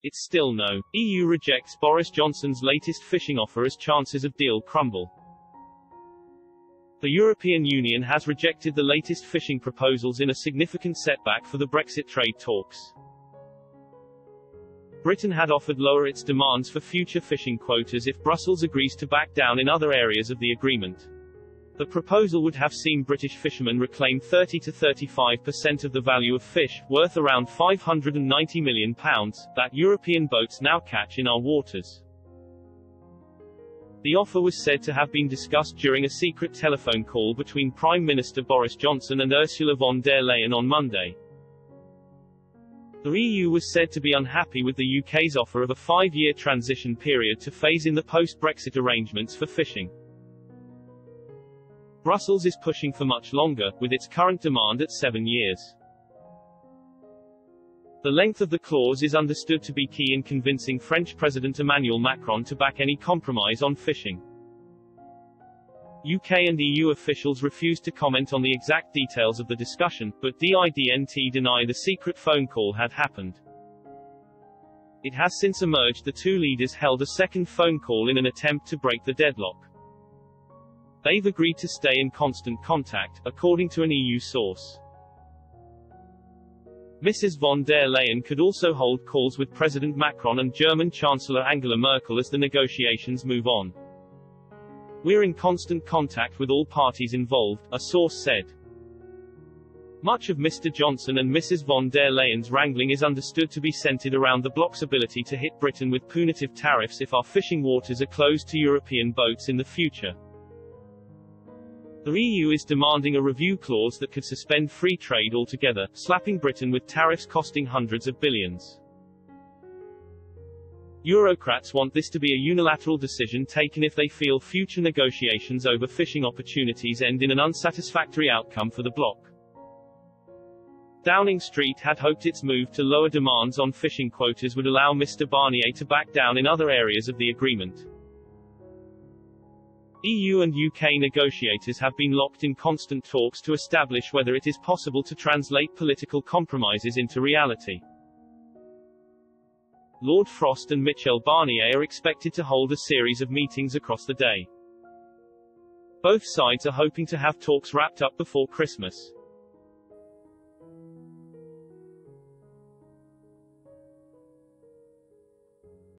It's still no. EU rejects Boris Johnson's latest fishing offer as chances of deal crumble. The European Union has rejected the latest fishing proposals in a significant setback for the Brexit trade talks. Britain had offered lower its demands for future fishing quotas if Brussels agrees to back down in other areas of the agreement. The proposal would have seen British fishermen reclaim 30 to 35% of the value of fish, worth around £590 million, that European boats now catch in our waters. The offer was said to have been discussed during a secret telephone call between Prime Minister Boris Johnson and Ursula von der Leyen on Monday. The EU was said to be unhappy with the UK's offer of a 5-year transition period to phase in the post-Brexit arrangements for fishing. Brussels is pushing for much longer, with its current demand at 7 years. The length of the clause is understood to be key in convincing French President Emmanuel Macron to back any compromise on fishing. UK and EU officials refused to comment on the exact details of the discussion, but didn't deny the secret phone call had happened. It has since emerged the two leaders held a second phone call in an attempt to break the deadlock. They've agreed to stay in constant contact, according to an EU source. Mrs. von der Leyen could also hold calls with President Macron and German Chancellor Angela Merkel as the negotiations move on. We're in constant contact with all parties involved, a source said. Much of Mr. Johnson and Mrs. von der Leyen's wrangling is understood to be centered around the bloc's ability to hit Britain with punitive tariffs if our fishing waters are closed to European boats in the future. The EU is demanding a review clause that could suspend free trade altogether, slapping Britain with tariffs costing hundreds of billions. Eurocrats want this to be a unilateral decision taken if they feel future negotiations over fishing opportunities end in an unsatisfactory outcome for the bloc. Downing Street had hoped its move to lower demands on fishing quotas would allow Mr. Barnier to back down in other areas of the agreement. EU and UK negotiators have been locked in constant talks to establish whether it is possible to translate political compromises into reality. Lord Frost and Michel Barnier are expected to hold a series of meetings across the day. Both sides are hoping to have talks wrapped up before Christmas.